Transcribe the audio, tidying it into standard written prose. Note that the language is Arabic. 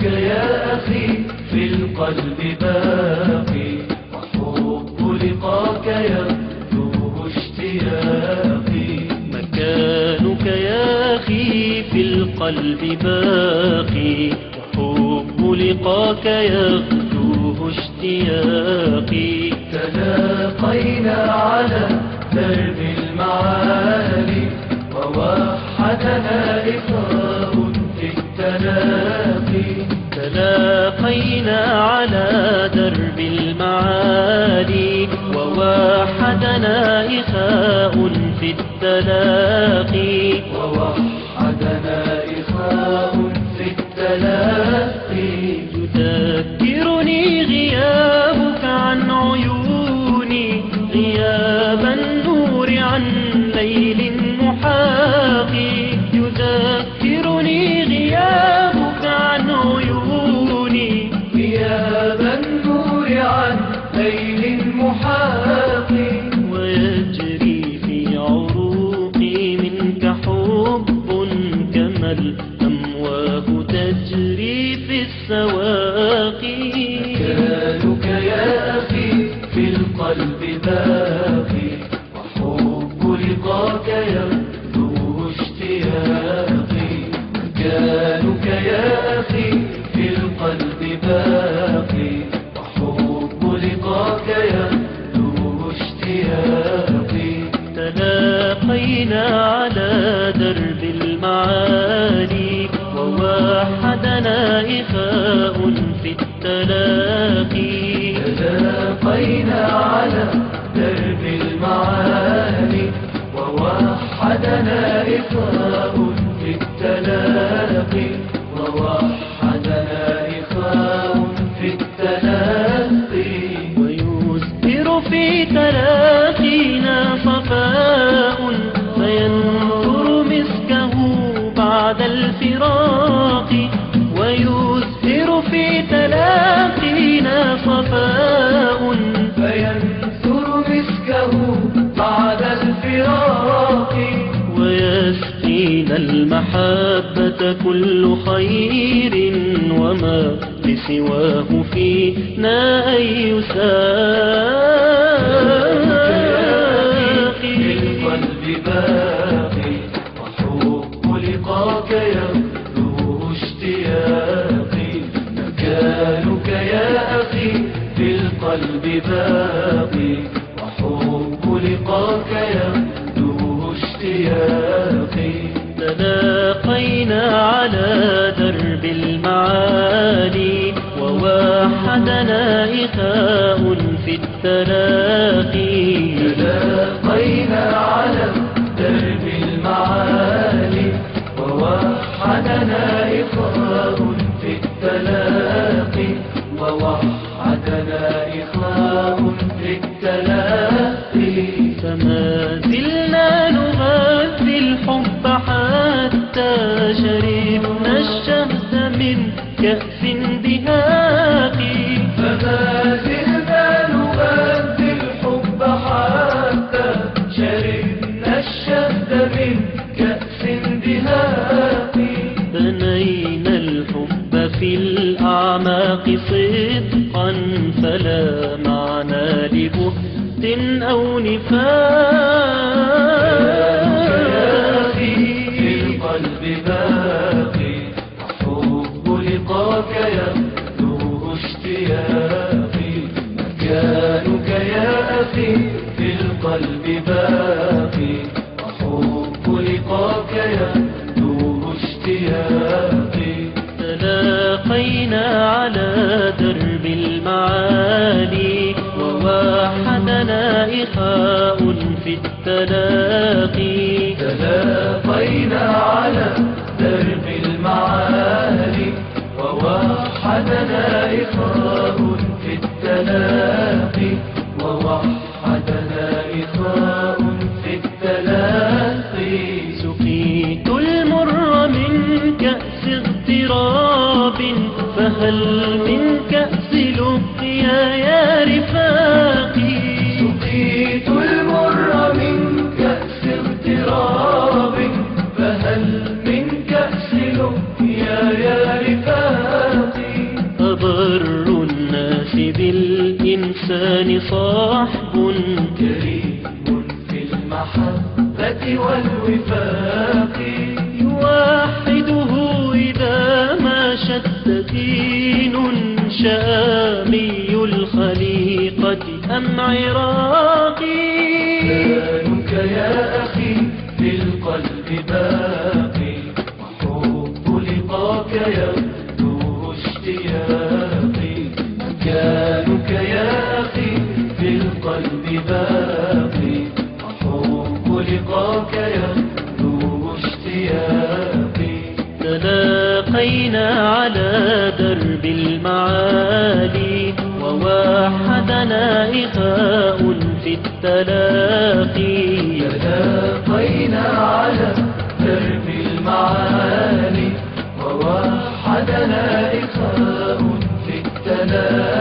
مكانك يا أخي في القلب باقي، وحب لقاك يغدو اشتياقي. مكانك يا أخي في القلب باقي، وحب لقاك يغدو اشتياقي. تلاقينا على درب المعالي، ووحدنا إخاء في التلاقي. تلاقينا على درب المعالي، ووحدنا إخاء في التلاقي. ووحدنا إخاء في التلاقي. يذكرني غيابك عن عيوني غياب النور عن ليل محاقي. يذكرني غيابك عن عيوني غياب النور عن ليل محاقي. ويجري في عروقي منك حب كما الأمواه تجري في السواقي. مكانك يا أخي في القلب باقي، وحب لقاك يغدو اشتياقي. مكانك يا أخي في القلب باقي، وحب لقاك يغدو اشتياقي. تلاقينا على درب المعالي، ووحدنا إخاء في التلاقي. تلاقينا على درب المعالي، ووحدنا إخاء في التلاقي. ووحدنا إخاء في التلاقي. ويزهر في تلاقينا صفاء، فينثر مسكه بعد الفراق. ويزهر في تلاقينا صفاء، فينثر مسكه بعد الفراق. ويسقينا المحبة كل خير، وما لسواه فينا أي ساقي. في القلب باقي، وحب لقاك يغدو اشتياقي. مكانك يا أخي في القلب باقي، وحب لقاك يغدو اشتياقي. تلاقينا على درب المعالي، ووحدنا إخاء في التلاقي. تلاقينا على درب المعالي، ووحدنا إخاء في التلاقي. ووحدنا إخاء في التلاقي. فما زلنا نغذي الحب حتى شربنا الشهد من كأس دهاقي. فما زلنا نغذي الحب حتى شربنا الشهد من كأس دهاقي. بنينا الحب في الأعماق صدقا، فلا معنى لبهت أو نفاق. يا أخي في القلب باقي، وحب لقاك يغدو اشتياقي. مكانك يا أخي في القلب باقي، وحب لقاك يغدو اشتياقي. تلاقينا على درب المعالي، ووحدنا إخاء في التلاقي. تلاقينا على درب المعالي، ووحدنا إخاء في التلاقي. ووحدنا إخاء في التلاقي. سقيت المر من كأس اغتراب، فهل من كأس لقيا يا رفاقي. سقيت المر من كأس اغتراب، فهل من كأس لقيا يا رفاقي. للإنسان صاحب كريم في المحبة والوفاق، يوحده إذا ما شد دين شامي الخليقة أم عراقي. لسانك يا أخي في القلب باقي، وحب لقاك يبدو اشتياقي. مكانك يا أخي في القلب باقي، وحب لقاك يبدو اشتياقي. تلاقينا على درب المعالي وواحدنا إخاء في التلاقي. تلاقينا على درب المعالي ووحدنا إخاء في التلاقي.